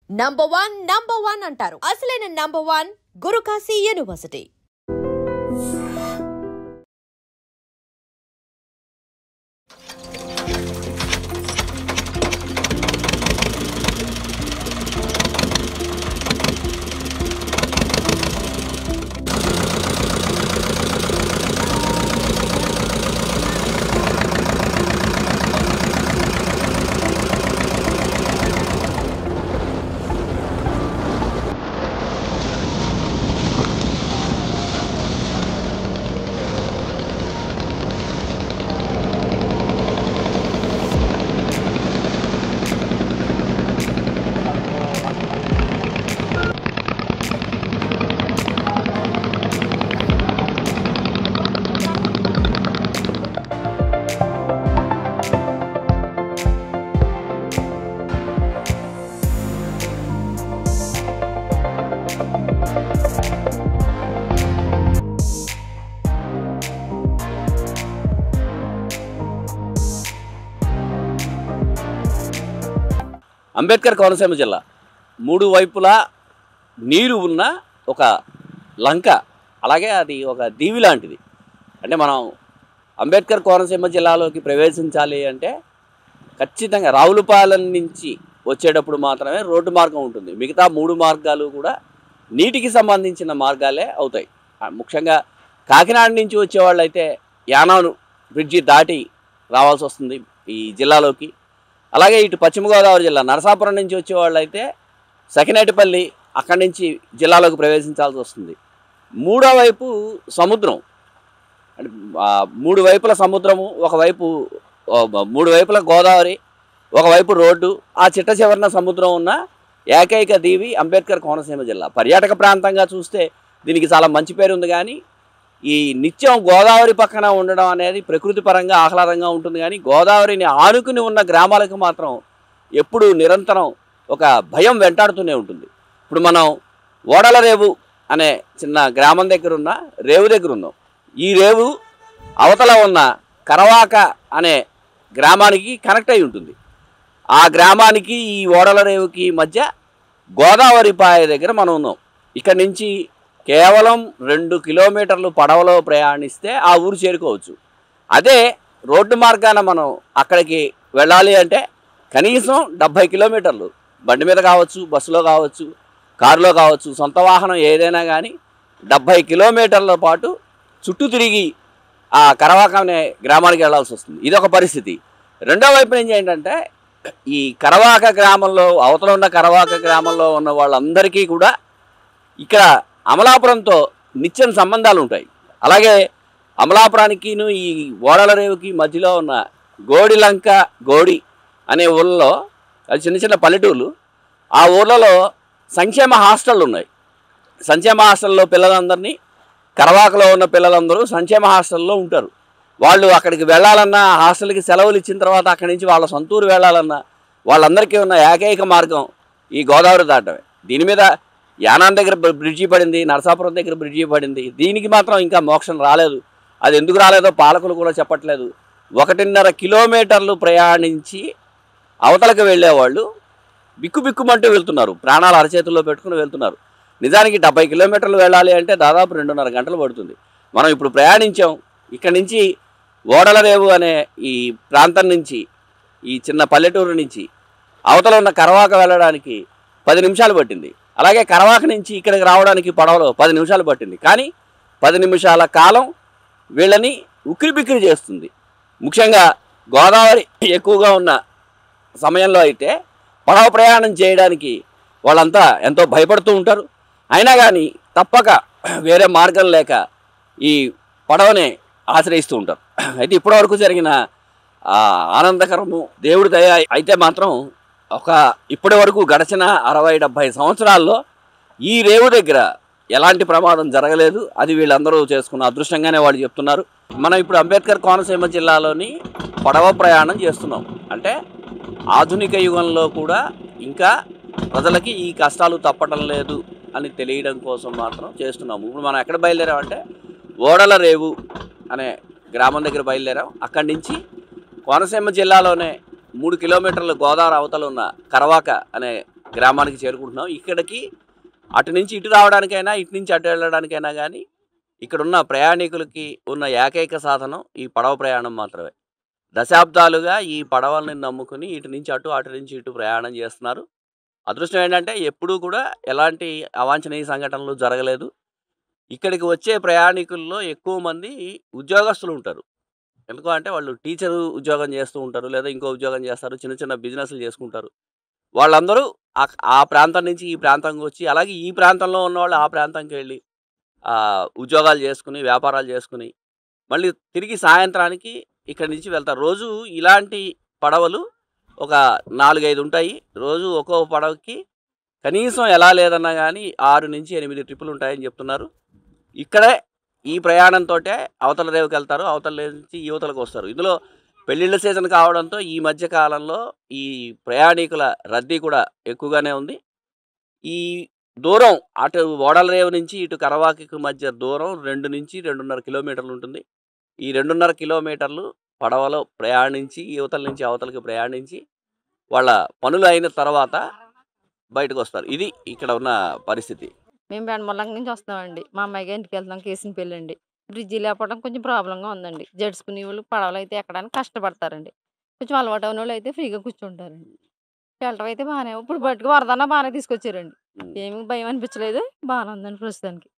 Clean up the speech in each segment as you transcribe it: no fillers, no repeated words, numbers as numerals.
Number one అంటారు. అసలైన number one Gurukashi university. Ambedkar Konaseema జిల్లా మూడు వైపులా నీరు ఉన్న ఒక లంక, అలాగే అది ఒక దీవి లాంటిది. అంటే మనం అంబేద్కర్ కోనసీమ జిల్లాలోకి ప్రవేశించాలి అంటే ఖచ్చితంగా రావులపాలెం నుంచి వచ్చేటప్పుడు మాత్రమే రోడ్డు మార్గం ఉంటుంది. మిగతా మూడు మార్గాలు కూడా నీటికి సంబంధించిన మార్గాలే అవుతాయి. ముఖ్యంగా కాకినాడ నుంచి వచ్చేవాళ్ళు అయితే యానాను బ్రిడ్జి దాటి రావాల్సి వస్తుంది ఈ జిల్లాలోకి. అలాగే ఇటు పశ్చిమ గోదావరి జిల్లా నరసాపురం నుంచి వచ్చేవాళ్ళు అయితే సకినేటిపల్లి అక్కడి నుంచి జిల్లాలోకి ప్రవేశించాల్సి వస్తుంది. మూడో వైపు సముద్రం, అంటే మూడు వైపుల సముద్రము, ఒకవైపు మూడు వైపుల గోదావరి, ఒకవైపు రోడ్డు, ఆ చిట్ట చివరన సముద్రం ఉన్న ఏకైక దీవి అంబేద్కర్ కోనసీమ జిల్లా. పర్యాటక ప్రాంతంగా చూస్తే దీనికి చాలా మంచి పేరు ఉంది. కానీ ఈ నిత్యం గోదావరి పక్కన ఉండడం అనేది ప్రకృతి పరంగా ఆహ్లాదంగా ఉంటుంది. కానీ గోదావరిని ఆనుకుని ఉన్న గ్రామాలకు మాత్రం ఎప్పుడు నిరంతరం ఒక భయం వెంటాడుతూనే ఉంటుంది. ఇప్పుడు మనం ఓడల రేవు అనే చిన్న గ్రామం దగ్గర ఉన్న రేవు దగ్గర ఉన్నాం. ఈ రేవు అవతల ఉన్న కరవాక అనే గ్రామానికి కనెక్ట్ అయి ఉంటుంది. ఆ గ్రామానికి ఈ ఓడల రేవుకి మధ్య గోదావరి పాయ దగ్గర మనం ఉన్నాం. ఇక్కడి నుంచి కేవలం 2 కిలోమీటర్లు పడవలో ప్రయాణిస్తే ఆ ఊరు చేరుకోవచ్చు. అదే రోడ్డు మార్గాన మనం అక్కడికి వెళ్ళాలి అంటే కనీసం 70 కిలోమీటర్లు బండి మీద కావచ్చు, బస్సులో కావచ్చు, కారులో కావచ్చు, సొంత వాహనం ఏదైనా కానీ 70 కిలోమీటర్ల పాటు చుట్టూ తిరిగి ఆ కరవాక అనే గ్రామానికి వెళ్ళాల్సి వస్తుంది. ఇదొక పరిస్థితి. రెండో వైపు నుంచి ఏంటంటే ఈ కరవాక గ్రామంలో, అవతల ఉన్న కరవాక గ్రామంలో ఉన్న వాళ్ళందరికీ కూడా ఇక్కడ అమలాపురంతో నిత్యం సంబంధాలు ఉంటాయి. అలాగే అమలాపురానికిను ఈ ఓడల రేవుకి మధ్యలో ఉన్న గోడిలంక, గోడి అనే ఊళ్ళలో, అది చిన్న చిన్న పల్లెటూళ్ళు, ఆ ఊళ్ళలో సంక్షేమ హాస్టళ్ళు ఉన్నాయి. సంక్షేమ హాస్టల్లో పిల్లలందరినీ, కరవాకలో ఉన్న పిల్లలందరూ సంక్షేమ హాస్టల్లో ఉంటారు. వాళ్ళు అక్కడికి వెళ్ళాలన్నా, హాస్టల్కి సెలవులు ఇచ్చిన తర్వాత అక్కడి నుంచి వాళ్ళ సొంతూరు వెళ్ళాలన్నా వాళ్ళందరికీ ఉన్న ఏకైక మార్గం ఈ గోదావరి దాటమే. దీని మీద యానాన్ దగ్గర బ్రిడ్జి పడింది, నరసాపురం దగ్గర బ్రిడ్జి పడింది. దీనికి మాత్రం ఇంకా మోక్షం రాలేదు. అది ఎందుకు రాలేదో పాలకులు కూడా చెప్పట్లేదు. 1.5 కిలోమీటర్లు ప్రయాణించి అవతలకు వెళ్ళేవాళ్ళు బిక్కుబిక్కుమంటూ వెళ్తున్నారు, ప్రాణాలు అరచేతుల్లో పెట్టుకుని వెళ్తున్నారు. నిజానికి 70 కిలోమీటర్లు వెళ్ళాలి అంటే దాదాపు 2.5 గంటలు పడుతుంది. మనం ఇప్పుడు ప్రయాణించాం. ఇక్కడి నుంచి ఓడల రేవు అనే ఈ ప్రాంతం నుంచి, ఈ చిన్న పల్లెటూరు నుంచి అవతల ఉన్న కరవాక వెళ్ళడానికి 10 నిమిషాలు పట్టింది. అలాగే కరవాక నుంచి ఇక్కడికి రావడానికి పడవలో 10 నిమిషాలు పట్టింది. కానీ 10 నిమిషాల కాలం వీళ్ళని ఉక్కిరిబిక్కిరి చేస్తుంది. ముఖ్యంగా గోదావరి ఎక్కువగా ఉన్న సమయంలో అయితే పడవ ప్రయాణం చేయడానికి వాళ్ళంతా ఎంతో భయపడుతూ ఉంటారు. అయినా కానీ తప్పక వేరే మార్గం లేక ఈ పడవనే ఆశ్రయిస్తూ ఉంటారు. అయితే ఇప్పటివరకు జరిగిన ఆనందకరము దేవుడి దయ అయితే మాత్రం ఇప్పటి వరకు గడిచిన 60-70 సంవత్సరాల్లో ఈ రేవు దగ్గర ఎలాంటి ప్రమాదం జరగలేదు. అది వీళ్ళందరూ చేసుకున్న అదృష్టంగానే వాళ్ళు చెప్తున్నారు. మనం ఇప్పుడు అంబేద్కర్ కోనసీమ జిల్లాలోని పడవ ప్రయాణం చేస్తున్నాం. అంటే ఆధునిక యుగంలో కూడా ఇంకా ప్రజలకి ఈ కష్టాలు తప్పడం లేదు అని తెలియడం కోసం మాత్రం చేస్తున్నాము. ఇప్పుడు మనం ఎక్కడ బయలుదేరామంటే ఓడల రేవు అనే గ్రామం దగ్గర బయలుదేరాం. అక్కడి నుంచి కోనసీమ జిల్లాలోనే 3 కిలోమీటర్ల గోదావరి అవతల ఉన్న కరవాక అనే గ్రామానికి చేరుకుంటున్నాం. ఇక్కడికి అటు నుంచి ఇటు రావడానికైనా, ఇటు నుంచి అటు వెళ్ళడానికైనా కానీ ఇక్కడున్న ప్రయాణికులకి ఉన్న ఏకైక సాధనం ఈ పడవ ప్రయాణం మాత్రమే. దశాబ్దాలుగా ఈ పడవల్ని నమ్ముకుని ఇటు నుంచి అటు, అటు నుంచి ఇటు ప్రయాణం చేస్తున్నారు. అదృష్టం ఏంటంటే ఎప్పుడూ కూడా ఎలాంటి అవాంఛనీయ సంఘటనలు జరగలేదు. ఇక్కడికి వచ్చే ప్రయాణికుల్లో ఎక్కువ మంది ఉద్యోగస్తులు ఉంటారు. ఎందుకు అంటే వాళ్ళు టీచరు ఉద్యోగం చేస్తూ ఉంటారు, లేదా ఇంకో ఉద్యోగం చేస్తారు, చిన్న చిన్న బిజినెస్లు చేసుకుంటారు. వాళ్ళందరూ ఆ ప్రాంతం నుంచి ఈ ప్రాంతంకి వచ్చి, అలాగే ఈ ప్రాంతంలో ఉన్నవాళ్ళు ఆ ప్రాంతంకి వెళ్ళి ఉద్యోగాలు చేసుకుని, వ్యాపారాలు చేసుకుని, మళ్ళీ తిరిగి సాయంత్రానికి ఇక్కడి నుంచి వెళ్తారు. రోజు ఇలాంటి పడవలు ఒక 4-5 ఉంటాయి. రోజు ఒక్కో పడవకి కనీసం ఎలా లేదన్నా కానీ 6 నుంచి 8 ట్రిప్పులు ఉంటాయని చెప్తున్నారు. ఇక్కడే ఈ ప్రయాణంతోటే అవతల రేవుకి వెళ్తారు, అవతల నుంచి యువతలకు వస్తారు. ఇందులో పెళ్ళిళ్ళ సీజన్ కావడంతో ఈ మధ్య కాలంలో ఈ ప్రయాణికుల రద్దీ కూడా ఎక్కువగానే ఉంది. ఈ దూరం అటు ఓడల రేవు నుంచి ఇటు కరవాకి మధ్య దూరం 2 నుంచి 2.5 కిలోమీటర్లు ఉంటుంది. ఈ 2.5 కిలోమీటర్లు పడవలో ప్రయాణించి యువతల నుంచి అవతలకి ప్రయాణించి వాళ్ళ పనులు అయిన తర్వాత బయటకు వస్తారు. ఇది ఇక్కడ ఉన్న పరిస్థితి. మేము బెండమల్లంక నుంచి వస్తామండి. మా అమ్మాయిగా ఇంటికి వెళ్తాం, కేసిన పెళ్ళి అండి. బ్రిడ్జి లేకపోవడం కొంచెం ప్రాబ్లంగా ఉందండి. జడుచుకునే వాళ్ళు పడవలు అయితే ఎక్కడానికి కష్టపడతారండి. కొంచెం అలవాటు అయిన వాళ్ళు అయితే ఫ్రీగా కూర్చుంటారండి. షెల్టర్ అయితే బాగానే, ఇప్పుడు బయటకు వరదన్నా బాగానే తీసుకొచ్చారండి. ఏమి భయం అనిపించలేదు, బాగానే ఉందండి ప్రస్తుతానికి.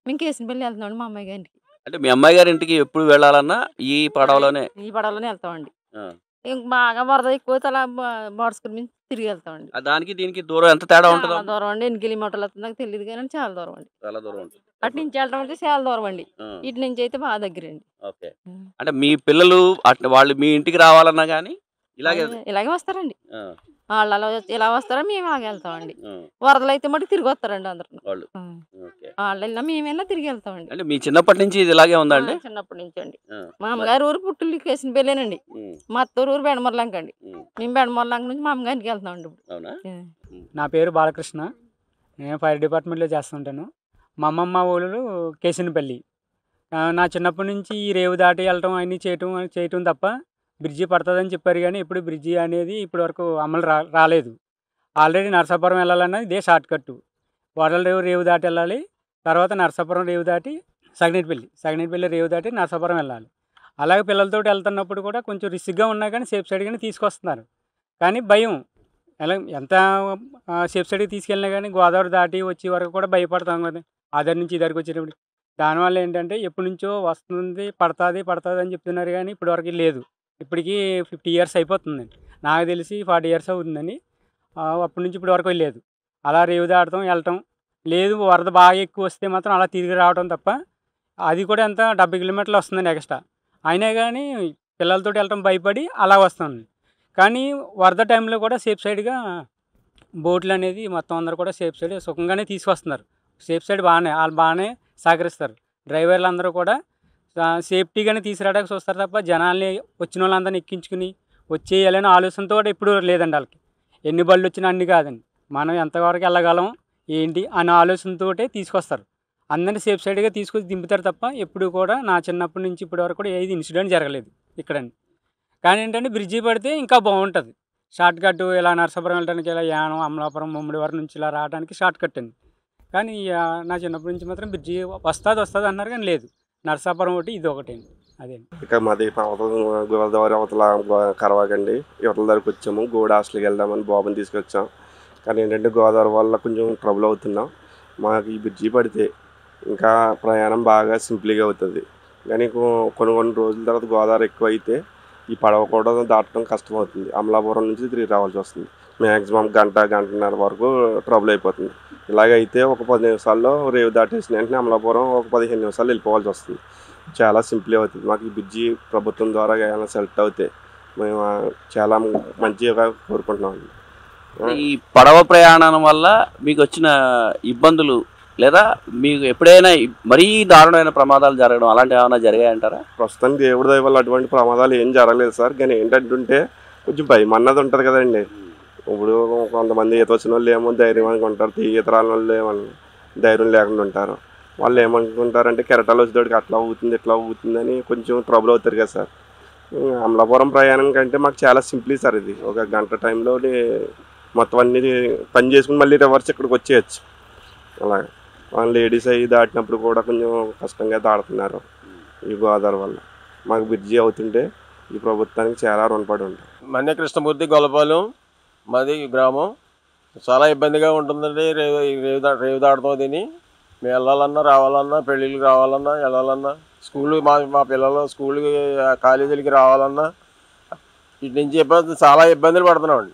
మేము కేసిన పెళ్ళి వెళ్తున్నామండి మా అమ్మాయి గారికి. అంటే మీ అమ్మాయి గారి ఇంటికి ఎప్పుడు వెళ్ళాలన్నా ఈ పడవలోనే ఈ పడవలోనే వెళ్తామండి. ఇంక బాగా వరద ఎక్కువ తల బాడుచుకుని మేము తిరిగి వెళ్తామండి. దానికి దీనికి దూరం ఎంత తేడా ఉంటుంది? చాలా దూరం అండి. 8 కిలోమీటర్లు వస్తుంది, నాకు తెలియదు కానీ చాలా దూరం అండి. చాలా దూరం ఉంటుంది. అటు నుంచి వెళ్ళడం అంటే చాలా దూరం అండి. ఇటు నుంచి అయితే బాగా దగ్గరండి. ఓకే. అంటే మీ పిల్లలు వాళ్ళు మీ ఇంటికి రావాలన్నా కానీ ఇలాగే వస్తారండి. వాళ్ళు అలా ఇలా వస్తారా, మేము అలాగే వెళ్తామండి. వరదలు అయితే మటుకు తిరిగి వస్తారండి అందరు. వాళ్ళు వెళ్ళినా మేము వెళ్ళినా తిరిగి వెళ్తామండి. అంటే మీ చిన్నప్పటి నుంచి ఇది ఇలాగే ఉందండి? చిన్నప్పటి నుంచి అండి. మా అమ్మగారు ఊరు పుట్టులు కేసిన పెళ్ళేనండి. మా అత్తూరు ఊరు బెండమర్లంక అండి. మేము బెండమర్లంక నుంచి మా అమ్మగారికి వెళ్తామండి. నా పేరు బాలకృష్ణ. నేను ఫైర్ డిపార్ట్మెంట్లో చేస్తుంటాను. మా అమ్మమ్మ ఊళ్ళు కేసినపల్లి. నా చిన్నప్పటి నుంచి ఈ రేవు దాటి వెళ్ళటం అన్నీ చేయటం తప్ప బ్రిడ్జి పడుతుందని చెప్పారు, కానీ ఇప్పుడు బ్రిడ్జి అనేది ఇప్పటివరకు అమలు రాలేదు. ఆల్రెడీ నరసాపురం వెళ్ళాలన్నా ఇదే షార్ట్ కట్టు. వడల రేవు దాటి వెళ్ళాలి, తర్వాత నరసాపురం రేవు దాటి సగినేటిపల్లి రేవు దాటి నరసాపురం వెళ్ళాలి. అలాగే పిల్లలతో వెళ్తున్నప్పుడు కూడా కొంచెం రిస్క్గా ఉన్నా కానీ సేఫ్ సైడ్గానే తీసుకొస్తున్నారు. కానీ భయం, ఎలా ఎంత సేఫ్ సైడ్కి తీసుకెళ్ళినా కానీ గోదావరి దాటి వచ్చే వరకు కూడా భయపడతాం కదా, ఆధార్ నుంచి ఇద్దరికి వచ్చేటప్పుడు. దానివల్ల ఏంటంటే ఎప్పటి నుంచో వస్తుంది, పడుతుంది అని చెప్తున్నారు, కానీ ఇప్పటివరకు లేదు. ఇప్పటికీ 50 years అయిపోతుందండి. నాకు తెలిసి 40 years అవుతుందండి. అప్పటి నుంచి ఇప్పటి వరకు లేదు. అలా రేవు దాటడం వెళ్ళటం లేదు. వరద బాగా ఎక్కువ వస్తే మాత్రం అలా తిరిగి రావడం తప్ప, అది కూడా ఎంత 70 kilometers వస్తుందండి ఎక్స్ట్రా. అయినా కానీ పిల్లలతో వెళ్ళటం భయపడి అలా వస్తుంది. కానీ వరద టైంలో కూడా సేఫ్ సైడ్గా బోట్లు అనేది మొత్తం అందరూ కూడా సేఫ్ సైడ్ సుఖంగానే తీసుకొస్తున్నారు. సేఫ్ సైడ్ వాళ్ళు బాగానే సహకరిస్తారు. డ్రైవర్లు అందరూ కూడా సేఫ్టీగానే తీసుకురావడానికి చూస్తారు తప్ప జనాల్ని వచ్చిన వాళ్ళందరినీ ఎక్కించుకుని వచ్చేయాలనే ఆలోచనతో కూడా ఎప్పుడు లేదండి వాళ్ళకి. ఎన్ని బళ్ళు వచ్చినా అన్ని కాదండి, మనం ఎంతవరకు వెళ్ళగలం ఏంటి అనే ఆలోచనతో తీసుకొస్తారు. అందరినీ సేఫ్ సైడ్గా తీసుకొచ్చి దింపుతారు తప్ప ఎప్పుడు కూడా నా చిన్నప్పటి నుంచి ఇప్పటి వరకు కూడా ఏది ఇన్సిడెంట్ జరగలేదు ఇక్కడండి. కానీ ఏంటంటే బ్రిడ్జి పడితే ఇంకా బాగుంటుంది. షార్ట్ కట్ ఇలా నరసాపురం వెళ్ళడానికి, ఇలా యానం, అమలాపురం, ముమ్మడివరం నుంచి ఇలా రావడానికి షార్ట్ కట్ అండి. కానీ నా చిన్నప్పటి నుంచి మాత్రం బ్రిడ్జి వస్తుంది అన్నారు, కానీ లేదు. నరసాపురం ఒకటి, ఇది ఒకటండి. అదే ఇక మాది గోదావరి అవతల కరవాకండి. యువతల దగ్గరికి వచ్చాము. గోడ హాస్టల్కి వెళ్దామని బాబుని తీసుకొచ్చాం. కానీ ఏంటంటే గోదావరి వల్ల కొంచెం ట్రబుల్ అవుతున్నాం. మాకు ఈ బ్రిడ్జి పడితే ఇంకా ప్రయాణం బాగా సింపుల్గా అవుతుంది. కానీ కొన్ని రోజుల తర్వాత గోదావరి ఎక్కువ అయితే ఈ పడవ కూడా దాటడం కష్టం అవుతుంది. అమలాపురం నుంచి తిరిగి రావాల్సి వస్తుంది. మ్యాక్సిమం గంటన్నర వరకు ట్రబుల్ అయిపోతుంది. ఇలాగైతే ఒక 10 నిమిషాల్లో రేవు దాటేసిన వెంటనే అమలాపురం ఒక 15 నిమిషాలు వెళ్ళిపోవాల్సి వస్తుంది. చాలా సింపుల్ అవుతుంది. మాకు ఈ బ్రిడ్జి ప్రభుత్వం ద్వారా ఏమైనా సెలెక్ట్ అవుతే మేము చాలా మంచిగా కోరుకుంటున్నాం. ఈ పడవ ప్రయాణం వల్ల మీకు వచ్చిన ఇబ్బందులు లేదా మీకు ఎప్పుడైనా మరీ దారుణమైన ప్రమాదాలు జరగడం అలాంటివి ఏమైనా జరిగాయంటారా? ప్రస్తుతానికి దేవుడి దయ వల్ల అటువంటి ప్రమాదాలు ఏం జరగలేదు సార్. కానీ ఏంటంటే కొంచెం భయం అన్నది ఉంటుంది కదండి. ఇప్పుడు కొంతమంది ఈత వచ్చిన వాళ్ళు ఏమో ధైర్యం అనుకుంటారు, ఈత రాని వాళ్ళు ఏమో ధైర్యం లేకుండా ఉంటారు. వాళ్ళు ఏమనుకుంటారంటే కెరటాలు వచ్చేటోడికి అట్లా అవుతుంది ఇట్లా అవుతుంది అని కొంచెం ట్రబుల్ అవుతారు కదా సార్. అమలాపురం ప్రయాణం కంటే మాకు చాలా సింపుల్ సార్. ఇది ఒక గంట టైంలో మొత్తం అన్నీ పని చేసుకుని మళ్ళీ రివర్స్ ఇక్కడికి వచ్చేయచ్చు. అలాగే వాళ్ళ లేడీస్ అవి దాటినప్పుడు కూడా కొంచెం కష్టంగా దాడుతున్నారు ఈ గోదావరి వల్ల. మాకు బ్రిడ్జి అవుతుంటే ఈ ప్రభుత్వానికి చాలా రుణపడి ఉంటాం. మన్య కృష్ణమూర్తి గొల్లపాలెం మాది గ్రామం. చాలా ఇబ్బందిగా ఉంటుందండి. రేవు దాటుతాం తిని మేము వెళ్ళాలన్నా రావాలన్నా, పెళ్ళిళ్ళకి రావాలన్నా వెళ్ళాలన్నా, స్కూల్ మా పిల్లలు స్కూల్కి కాలేజీలకి రావాలన్నా ఇటు నుంచి చాలా ఇబ్బందులు పడుతున్నామండి.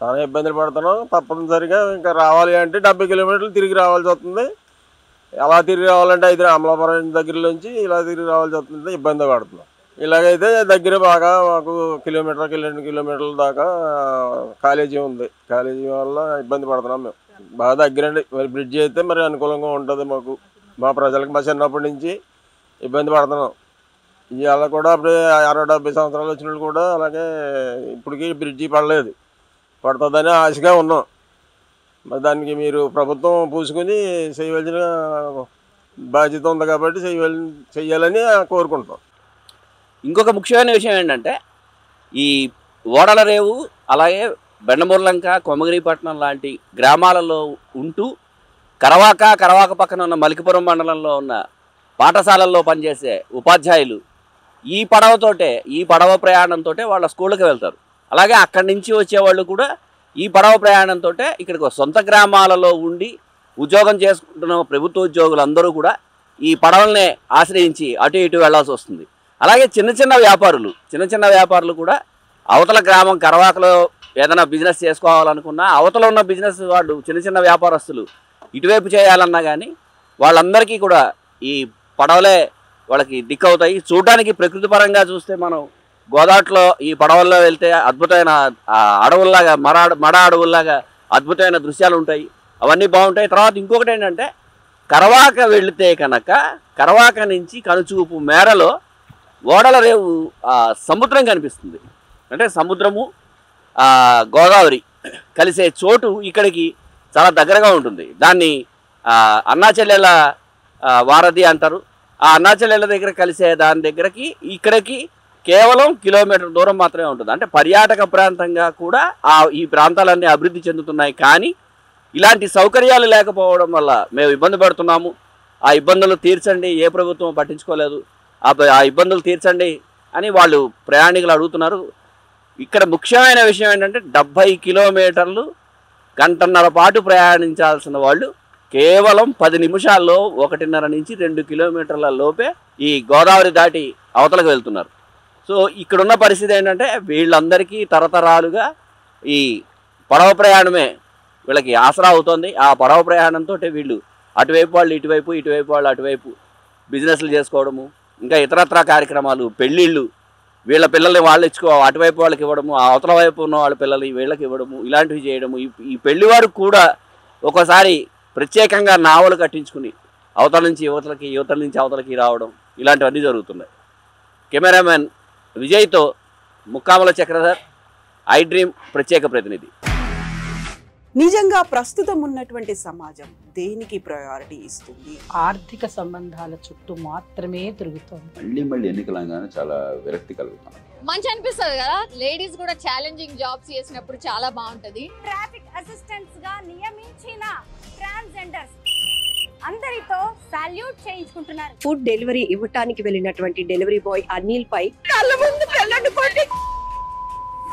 చాలా ఇబ్బందులు పడుతున్నాం. తప్పనిసరిగా ఇంకా రావాలి అంటే 70 కిలోమీటర్లు తిరిగి రావాల్సి వస్తుంది. ఎలా తిరిగి రావాలంటే అమలాపురం దగ్గర నుంచి ఇలా తిరిగి రావాల్సి వస్తుంది. ఇబ్బంది పడుతున్నాం. ఇలాగైతే దగ్గర బాగా మాకు 2 కిలోమీటర్ల దాకా కాలేజీ ఉంది. కాలేజీ వల్ల ఇబ్బంది పడుతున్నాం మేము. బాగా దగ్గరండి. మరి బ్రిడ్జి అయితే మరి అనుకూలంగా ఉంటుంది మాకు, మా ప్రజలకు. మా చిన్నప్పటి నుంచి ఇబ్బంది పడుతున్నాం. ఇవాళ కూడా అప్పుడు 60-70 సంవత్సరాలు వచ్చిన వాళ్ళు కూడా అలాగే ఇప్పటికీ బ్రిడ్జి పడలేదు. పడుతుందని ఆశగా ఉన్నాం. మరి దానికి మీరు ప్రభుత్వం పూసుకుని చేయవలసిన బాధ్యత ఉంది కాబట్టి చెయ్యాలని కోరుకుంటాం. ఇంకొక ముఖ్యమైన విషయం ఏంటంటే ఈ ఓడల రేవు అలాగే బెండమూర్లంక, కొమగిరిపట్నం లాంటి గ్రామాలలో ఉంటూ కరవాక పక్కన ఉన్న మలికిపురం మండలంలో ఉన్న పాఠశాలల్లో పనిచేసే ఉపాధ్యాయులు ఈ పడవ ప్రయాణంతో వాళ్ళ స్కూళ్ళకి వెళ్తారు. అలాగే అక్కడి నుంచి వచ్చేవాళ్ళు కూడా ఈ పడవ ప్రయాణంతో ఇక్కడికి సొంత గ్రామాలలో ఉండి ఉద్యోగం చేసుకుంటున్న ప్రభుత్వ ఉద్యోగులందరూ కూడా ఈ పడవలనే ఆశ్రయించి అటు ఇటు వెళ్లాల్సి వస్తుంది. అలాగే చిన్న చిన్న వ్యాపారులు కూడా అవతల గ్రామం కరవాకలో ఏదైనా బిజినెస్ చేసుకోవాలనుకున్నా అవతల ఉన్న బిజినెస్ వాళ్ళు చిన్న వ్యాపారస్తులు ఇటువైపు చేయాలన్నా కానీ వాళ్ళందరికీ కూడా ఈ పడవలే వాళ్ళకి దిక్కవుతాయి. చూడడానికి ప్రకృతి పరంగా చూస్తే మనం గోదావరిలో ఈ పడవల్లో వెళ్తే అద్భుతమైన అడవుల్లాగా మడ అడవుల్లాగా అద్భుతమైన దృశ్యాలు ఉంటాయి. అవన్నీ బాగుంటాయి. తర్వాత ఇంకొకటి ఏంటంటే కరవాక వెళితే కనుక కరవాక నుంచి కనుచూపు మేరలో ఓడల రేవు సముద్రం కనిపిస్తుంది. అంటే సముద్రము గోదావరి కలిసే చోటు ఇక్కడికి చాలా దగ్గరగా ఉంటుంది. దాన్ని అన్నాచెల్లెల వారధి అంటారు. ఆ అన్నాచెల్లెల దగ్గర కలిసే దాని దగ్గరకి ఇక్కడికి కేవలం కిలోమీటర్ దూరం మాత్రమే ఉంటుంది. అంటే పర్యాటక ప్రాంతంగా కూడా ఈ ప్రాంతాలన్నీ అభివృద్ధి చెందుతున్నాయి. కానీ ఇలాంటి సౌకర్యాలు లేకపోవడం వల్ల మేము ఇబ్బంది పడుతున్నాము. ఆ ఇబ్బందులు తీర్చండి, ఏ ప్రభుత్వం పట్టించుకోలేదు, ఆ ఇబ్బందులు తీర్చండి అని వాళ్ళు ప్రయాణికులు అడుగుతున్నారు. ఇక్కడ ముఖ్యమైన విషయం ఏంటంటే 70 కిలోమీటర్లు గంటన్నర పాటు ప్రయాణించాల్సిన వాళ్ళు కేవలం 10 నిమిషాల్లో 1.5 నుంచి 2 కిలోమీటర్ల లోపే ఈ గోదావరి దాటి అవతలకు వెళ్తున్నారు. సో ఇక్కడున్న పరిస్థితి ఏంటంటే వీళ్ళందరికీ తరతరాలుగా ఈ పడవ ప్రయాణమే వీళ్ళకి ఆసరా అవుతుంది. ఆ పడవ ప్రయాణంతో వీళ్ళు అటువైపు వాళ్ళు ఇటువైపు, ఇటువైపు వాళ్ళు అటువైపు బిజినెస్లు చేసుకోవడము, ఇంకా ఇతరత్రా కార్యక్రమాలు, పెళ్ళిళ్ళు, వీళ్ళ పిల్లల్ని వాళ్ళు అటువైపు వాళ్ళకి ఇవ్వడము, ఆ అవతల వైపు ఉన్న వాళ్ళ పిల్లల్ని వీళ్ళకి ఇవ్వడము, ఇలాంటివి చేయడము. ఈ పెళ్లివారు కూడా ఒకసారి ప్రత్యేకంగా నావలు కట్టించుకుని అవతల నుంచి యువతలకి, యువతల నుంచి అవతలకి రావడం, ఇలాంటివన్నీ జరుగుతున్నాయి. కెమెరామెన్ విజయ్తో ముక్కామల చక్రధర్, ఐ డ్రీమ్ ప్రత్యేక ప్రతినిధి. నిజంగా ప్రస్తుతం ఉన్నటువంటి సమాజం దేనికి ప్రయారిటీ ఇస్తుంది? ఆర్థిక సంబంధాల చుట్టూ మాత్రమే తిరుగుతోంది. మళ్ళీ ఎన్నికలంగానే చాలా విరక్తి కలుగుతాం. మంచి అనిపిస్తుంది కదా, లేడీస్ కూడా ఛాలెంజింగ్ జాబ్స్ చేసినప్పుడు చాలా బాగుంటది. ట్రాఫిక్ అసిస్టెంట్స్ గా నియమించిన ట్రాన్స్జెండర్స్ అందరితో సాల్యూట్ చేయించుకుంటున్నారు. ఫుడ్ డెలివరీ ఇవ్వటానికి వెళ్ళినటువంటి డెలివరీ బాయ్ అనిల్ పై కళ్ళ ముందు